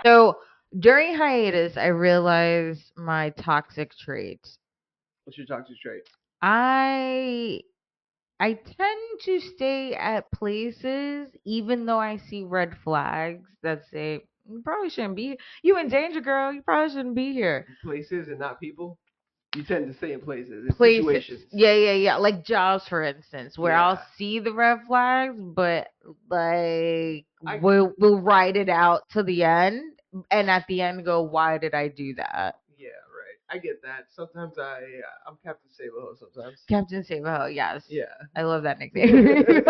So during hiatus, I realized my toxic traits. What's your toxic trait? I I tend to stay at places even though I see red flags that say you probably shouldn't be. You in danger, girl. You probably shouldn't be here. Places and not people. You tend to stay in places, in Places. situations. Yeah. Like jobs, for instance, where I'll Yeah. see the red flags, but like I we'll write it out to the end, and at the end go, why did I do that? Yeah, right. I get that. Sometimes I'm Captain Sabo. Sometimes. Captain Sabo, yes. Yeah. I love that nickname.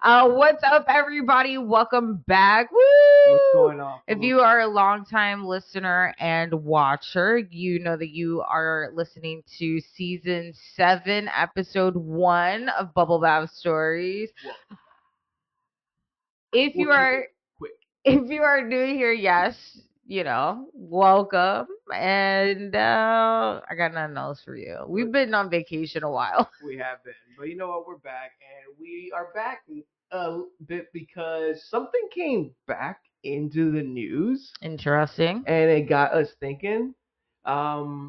What's up, everybody? Welcome back. Woo! What's going on? If you are a longtime listener and watcher, you know that you are listening to season 7, episode 1 of Bubble Bath Stories. Whoa. If We'll you keep are it quick. if you are new here, yes, welcome. And I got nothing else for you. We've been on vacation a while. We have been, but you know what? We're back, and we are back a bit because something came back into the news, Interesting. and it got us thinking.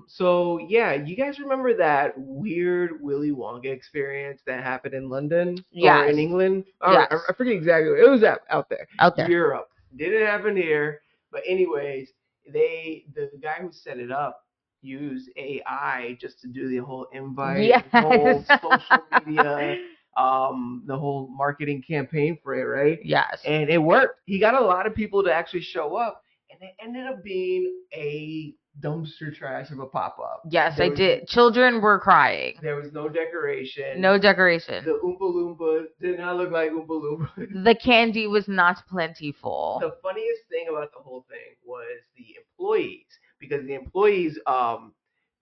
So yeah, you guys remember that weird Willy Wonka experience that happened in London or in Yes. England? Or Yes. I forget exactly. It was out there, Out there. Europe. Didn't happen here, but anyways, the guy who set it up used AI just to do the whole invite, Yes. whole social media, the whole marketing campaign for it, right? Yes. And it worked. He got a lot of people to actually show up, and it ended up being a dumpster trash of a pop up. Yes, I did. Children were crying. There was no decoration. No decoration. The Oompa Loompa did not look like Oompa Loompa. The candy was not plentiful. The funniest thing about the whole thing was the employees, because the employees,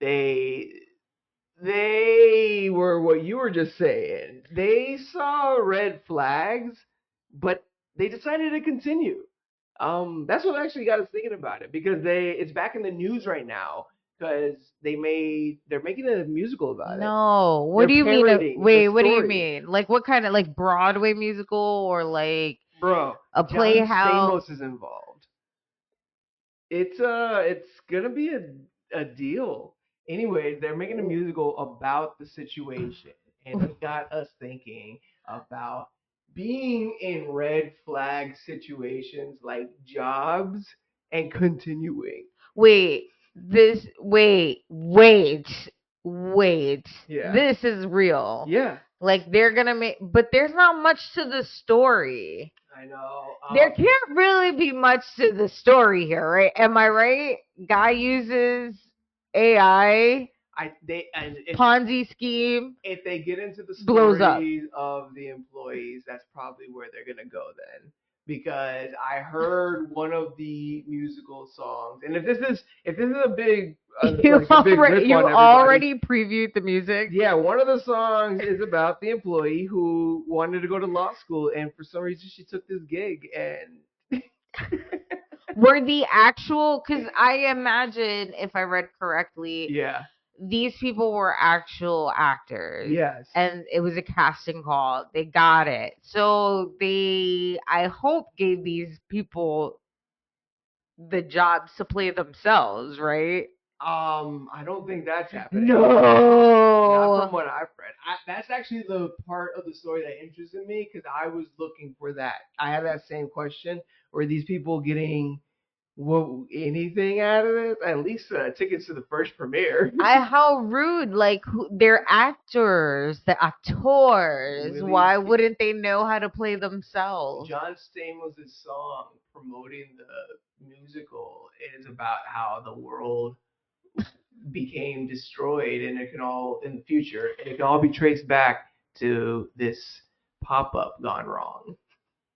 they they were what you were just saying. They saw red flags, but they decided to continue. That's what actually got us thinking about it, because it's back in the news right now because they're making a musical about it. No. What They're do you mean? parodying Wait, the what do you story. mean? Like what kind of like Broadway musical or like Bro, a John playhouse? Stamos is involved. It's gonna be a deal. Anyways, they're making a musical about the situation, and it got us thinking about being in red flag situations like jobs and continuing. Wait, wait. Yeah. This is real. Yeah, Like they're gonna make, but there's not much to the story. I know. There can't really be much to the story here, right? Am I right? Guy uses AI, Ponzi scheme, if they get into the blows up. stories of the employees, that's probably where they're gonna go then. Because I heard one of the musical songs, and if this is a big You like a big rip you on everybody. already previewed the music. Yeah, one of the songs is about the employee who wanted to go to law school, and for some reason she took this gig, and Were the actual? Because I imagine, if I read correctly, yeah, these people were actual actors. yes, And it was a casting call. They got it. So they, I hope, gave these people the jobs to play themselves, right? I don't think that's happening. No. Not from what I've read. That's actually the part of the story that interested me, because I was looking for that. I had that same question. Were these people getting anything out of it? At least tickets to the first premiere. How rude. Like, they're actors, the actors. Really? Why wouldn't they know how to play themselves? John Stamos' song promoting the musical is about how the world became destroyed, and it can all in the future, and it can all be traced back to this pop-up gone wrong.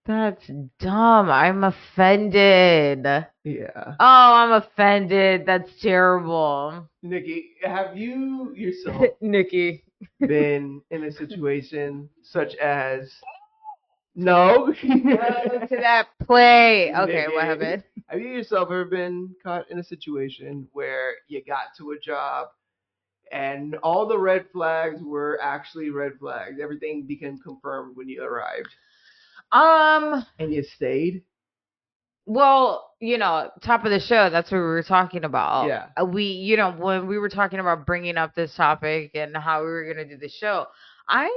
That's dumb. I'm offended. Yeah. Oh, I'm offended. That's terrible. Nikki, have you yourself Nikki. been in a situation such as no? To that play. Okay, Nikki, what happened? have you yourself ever been caught in a situation where you got to a job and all the red flags were actually red flags? Everything became confirmed when you arrived, Um, and you stayed. Well, top of the show, that's what we were talking about. Yeah. When we were talking about bringing up this topic and how we were going to do the show, I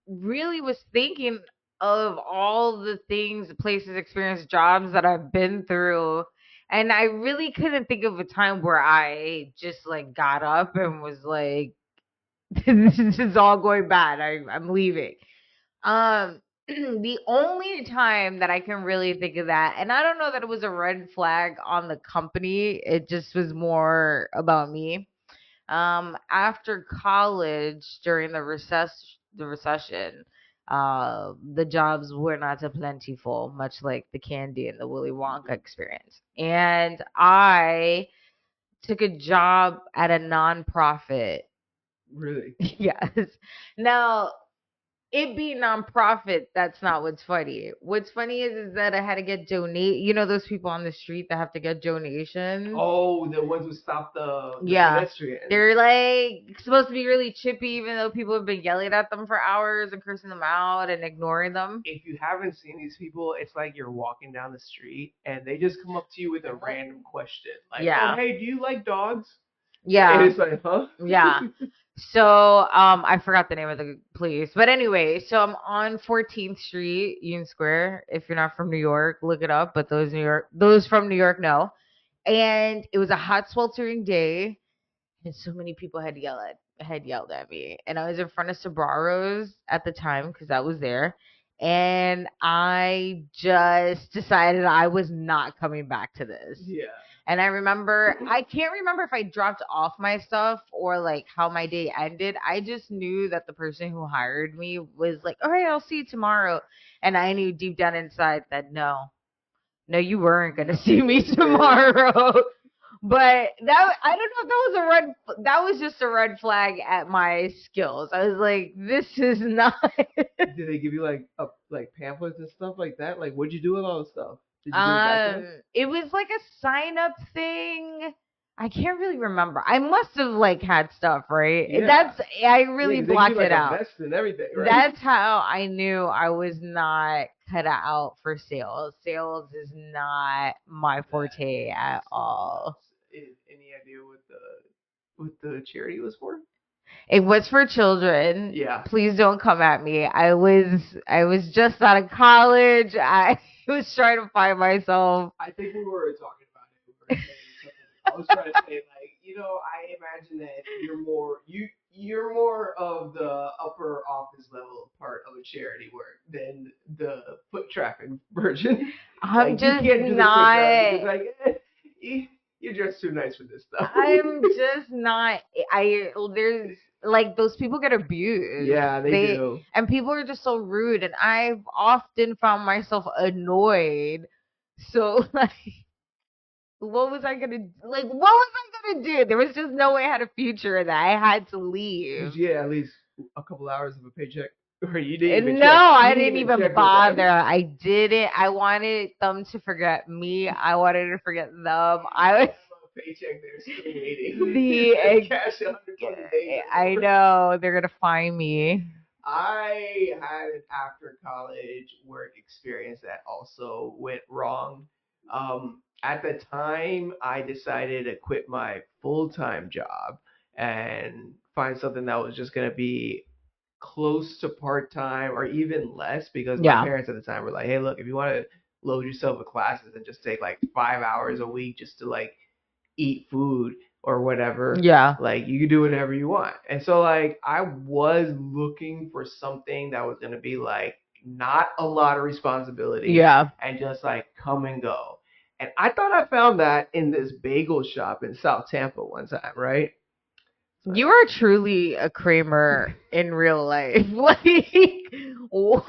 really was thinking of all the things, places, experience, jobs that I've been through. And I really couldn't think of a time where I just like got up and was like, this is all going bad. I'm leaving. The only time that I can really think of that, and I don't know that it was a red flag on the company, it just was more about me. After college, during the recession, the jobs were not so plentiful, much like the candy and the Willy Wonka experience. And I took a job at a nonprofit. Really? Yes. Now, it being nonprofit, that's not what's funny. What's funny is that I had to get those people on the street that have to get donations. Oh, the ones who stop the Yeah. pedestrians. They're like supposed to be really chippy, even though people have been yelling at them for hours and cursing them out and ignoring them. If you haven't seen these people, it's like you're walking down the street and they just come up to you with a random question. Like, Yeah. oh, hey, do you like dogs? Yeah. And it's like, huh? Yeah. So, I forgot the name of the place, but anyway, so I'm on 14th Street, Union Square. If you're not from New York, look it up. But those from New York know. And it was a hot, sweltering day, and so many people had yelled at me, and I was in front of Sabraros at the time because I was there, and I just decided I was not coming back to this. Yeah. And I can't remember if I dropped off my stuff or like how my day ended. I just knew that the person who hired me was like, all right, I'll see you tomorrow. And I knew deep down inside that no, you weren't going to see me tomorrow. But I don't know if that was just a red flag at my skills. I was like, this is not. Did they give you like pamphlets and stuff like that? Like, what'd you do with all the stuff? Did you give it back to them? It was like a sign up thing. I can't really remember. I must have like had stuff, right? Yeah. I really Yeah, 'cause they give blocked you, like, it a out. vest and everything, right? That's how I knew I was not cut out for sales. Sales is not my forte at all. Any idea what the charity was for? It was for children. Yeah. Please don't come at me. I was just out of college. I was trying to find myself. I think we were talking about it. We were saying something. I was trying to say, like, I imagine that you're more of the upper office level part of a charity work than the foot traffic version. I'm Like, just you can't do the foot not. traffic. It's like, you're just too nice for this stuff. I'm just not. There's like those people get abused. Yeah, they do. And people are just so rude, and I've often found myself annoyed. So like, what was I gonna do? There was just no way I had a future that I had to leave. Did you get at least a couple hours of a paycheck? Or you didn't even No, check? I You didn't even check with them? bother. I didn't. I wanted them to forget me. I wanted to forget them. I was. Paycheck, they're still waiting. The Cash 120 days. I know they're gonna find me. I had an after college work experience that also went wrong. At the time, I decided to quit my full time job and find something that was just going to be close to part time or even less because my Yeah. parents at the time were like, hey, look, if you want to load yourself with classes and just take like 5 hours a week just to like eat food or whatever, Yeah. like you can do whatever you want. And so like I was looking for something that was gonna be like not a lot of responsibility. Yeah. And just like come and go. And I thought I found that in this bagel shop in South Tampa one time, right? You are truly a Kramer in real life. Like, what?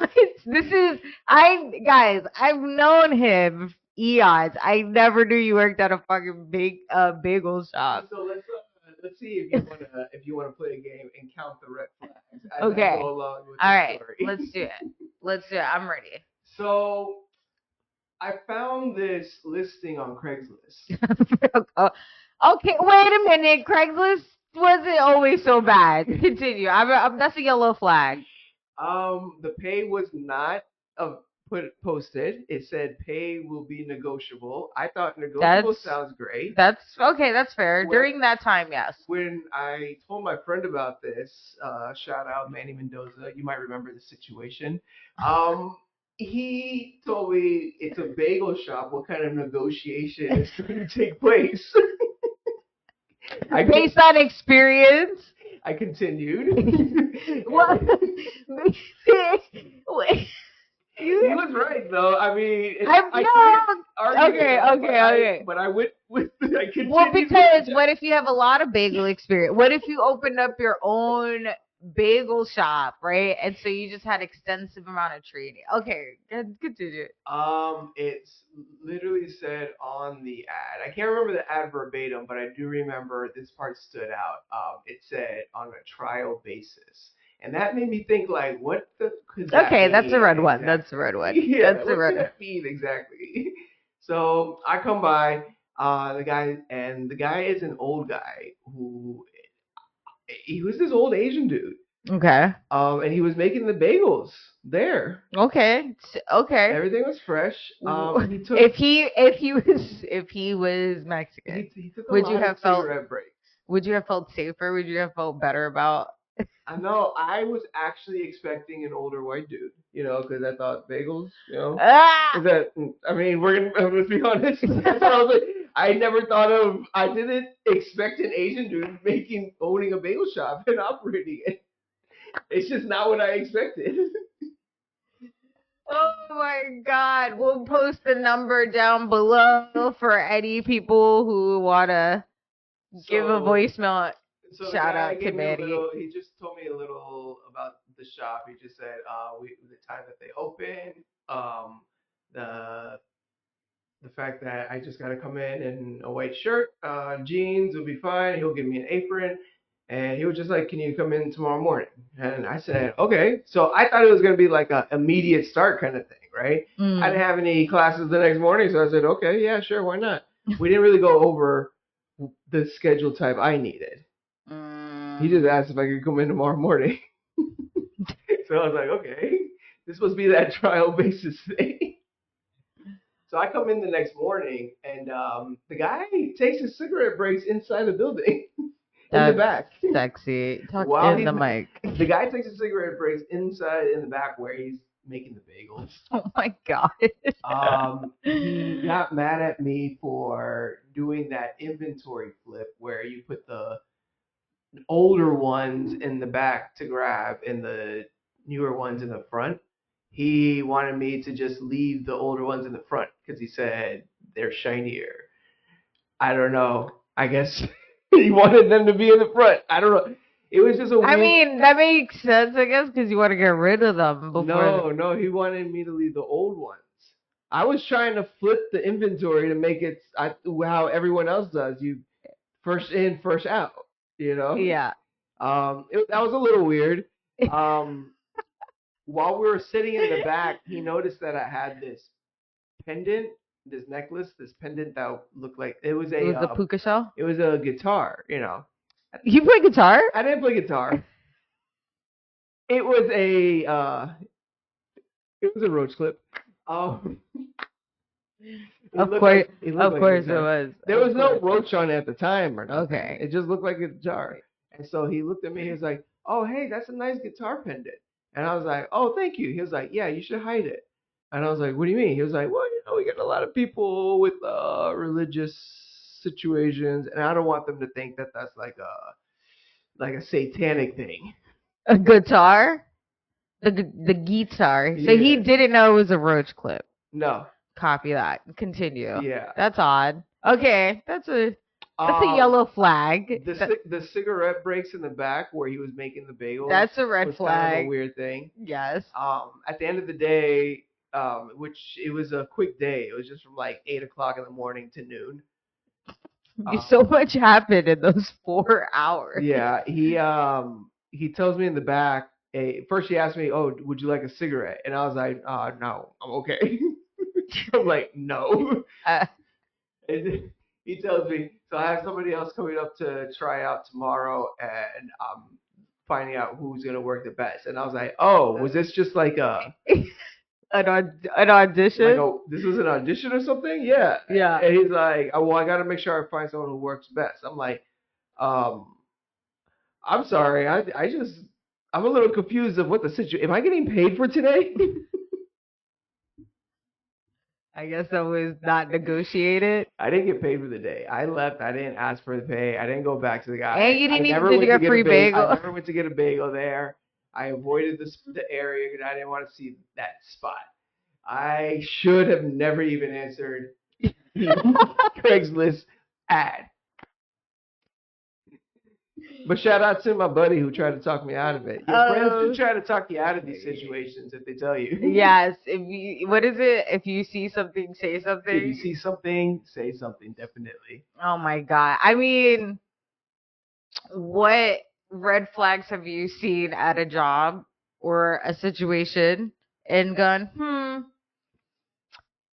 Guys, I've known him eons. I never knew you worked at a fucking bagel shop. So let's see if you wanna play a game and count the red flags as Okay. I go along with All the right, story. let's do it. I'm ready. So I found this listing on Craigslist. Okay, wait a minute. Craigslist wasn't always so bad. Continue. That's a yellow flag. The pay was not posted. It said pay will be negotiable. I thought negotiable That's sounds great. that's okay. That's fair. When During that time, yes. when I told my friend about this, shout out Manny Mendoza. You might remember the situation. Um, he told me it's a bagel shop. What kind of negotiation is going to take place? Based on experience. I continued. What? Wait. He was right though. I mean, I'm I no. can't argue Okay, that, okay, okay. but I went with I continued. Well, with because the what if you have a lot of bagel experience? What if you opened up your own bagel shop, right? And so you just had extensive amount of training. Okay, continue. It's literally said on the ad. I can't remember the ad verbatim, but I do remember this part stood out. It said on a trial basis. And that made me think, like, what could that Okay, that's a mean red one. exactly? That's a red one. Yeah, That's a what red could one. that mean exactly? So I come by, the guy is an old guy who he was this old Asian dude. Okay. And he was making the bagels there. Okay. Okay. Everything was fresh. He took If he was Mexican, he took a would you lot of have felt cigarette breaks. would you have felt safer? Would you have felt better about? I know. I was actually expecting an older white dude, because I thought bagels, Ah! is that? I mean, let's be honest. That's what I was like. I never thought of. I didn't expect an Asian dude owning a bagel shop and operating it. It's just not what I expected. Oh my God. We'll post the number down below for any people who want to give a voicemail. So Shout the guy out to gave me Manny. he just told me a little about the shop. He just said, the time that they open, the fact that I just gotta come in a white shirt, jeans will be fine. He'll give me an apron. And he was just like, "Can you come in tomorrow morning?" And I said, "Okay." So I thought it was gonna be like a immediate start kind of thing, right? I didn't have any classes the next morning, so I said, "Okay, yeah, sure, why not?" We didn't really go over the schedule type I needed. He just asked if I could come in tomorrow morning. So I was like, "Okay, this must be that trial basis thing." So I come in the next morning, and the guy takes his cigarette breaks inside the building. In the back. Sexy. Talk While in the mic. The guy takes his cigarette breaks inside in the back where he's making the bagels. Oh my God. He got mad at me for doing that inventory flip where you put the older ones in the back to grab and the newer ones in the front. He wanted me to just leave the older ones in the front because he said they're shinier. I don't know. I guess he wanted them to be in the front. I don't know. It was just a weird. I mean, that makes sense, I guess, because you want to get rid of them before. No, he wanted me to leave the old ones. I was trying to flip the inventory to make it how everyone else does. You first in, first out. Yeah. That was a little weird. While we were sitting in the back, he noticed that I had this pendant, this necklace, this pendant that looked like it was a puka shell. It was a guitar. You play guitar? I didn't play guitar. It was a roach clip. Of course it was. There was no roach on it at the time or nothing. Okay. It just looked like a guitar. And so he looked at me. He was like, "Oh, hey, that's a nice guitar pendant." And I was like, "Oh, thank you." He was like, "Yeah, you should hide it." And I was like, "What do you mean?" He was like, "Well, we get a lot of people with religious situations, and I don't want them to think that that's like a satanic thing." A guitar? The guitar. So he didn't know it was a roach clip. No. Copy that. Continue. Yeah. That's odd. Okay, that's a yellow flag. The cigarette breaks in the back where he was making the bagels. That's a red flag. Kind of a weird thing. Yes. At the end of the day, which it was a quick day. It was just from like 8:00 in the morning to noon. So much happened in those 4 hours. Yeah, he tells me in the back. First, he asked me, "Oh, would you like a cigarette?" And I was like, "No, I'm okay." I'm like, "No." And he tells me, "So I have somebody else coming up to try out tomorrow, and I'm finding out who's gonna work the best." And I was like, "Oh, was this just like a An audition? oh, this is an audition or something? Yeah. Yeah. And he's like, oh, well, I got to make sure I find someone who works best. I'm like, um, I'm sorry. I'm a little confused of what the situation. Am I getting paid for today? I guess that was not negotiated. I didn't get paid for the day. I left. I didn't ask for the pay. I didn't go back to the guy. And you I didn't even never did you went to get get a free bagel. I bagel? never went to get a bagel there. I avoided the area because I didn't want to see that spot. I should have never even answered Craigslist ad. But shout out to my buddy who tried to talk me out of it. Your friends do try to talk you out of these situations if they tell you. Yes. If you, what is it? If you see something, say If something. you see something, say something, definitely. Oh my God. I mean, what red flags have you seen at a job or a situation and gone,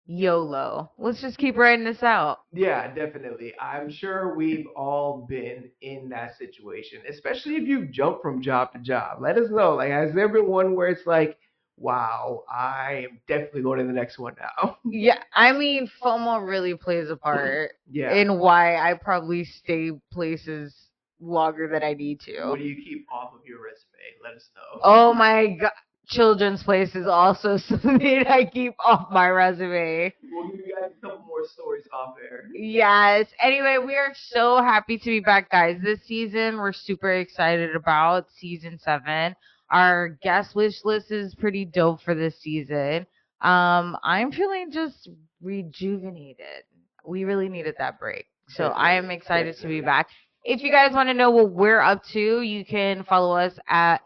YOLO. Let's just keep writing this out. Yeah, definitely. I'm sure we've all been in that situation, especially if you jump from job to job. Let us know. Like, has there been one where it's like, wow, I am definitely going to the next one now? Yeah, I mean, FOMO really plays a part Yeah. in why I probably stay places longer than I need What to. do you keep off of your resume? Let us know. Oh my God. Children's Place is also something I keep off my resume. We'll give you guys a couple more stories off air. Yes. Anyway, we are so happy to be back, guys. This season, we're super excited about season 7. Our guest wish list is pretty dope for this season. I'm feeling just rejuvenated. We really needed that break. So I am excited to be back. If you guys want to know what we're up to, you can follow us at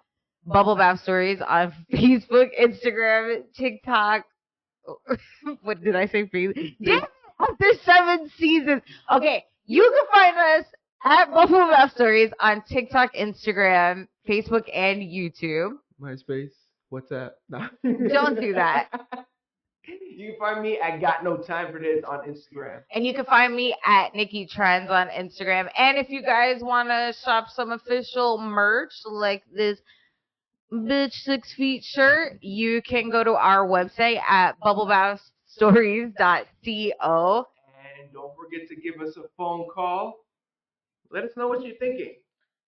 Bubble Bath Stories on Facebook, Instagram, TikTok. What did I say? Facebook? Damn it, after 7 seasons. Okay, you can find us at Bubble Bath Stories on TikTok, Instagram, Facebook, and YouTube. MySpace, WhatsApp. No. Don't do that. You can find me at Got No Time for This on Instagram. And you can find me at Nicky Trendz on Instagram. And if you guys want to shop some official merch like this bitch 6 feet shirt, you can go to our website at bubblebathstories.co. And don't forget to give us a phone call. Let us know what you're thinking.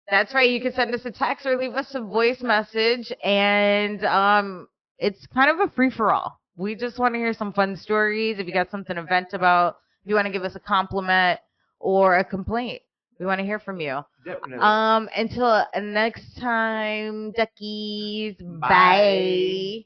That's right. You can send us a text or leave us a voice message, and it's kind of a free for all. We just want to hear some fun stories. If you got something to vent about, if you want to give us a compliment or a complaint, we want to hear from you. Definitely. Until next time, Duckies. Bye.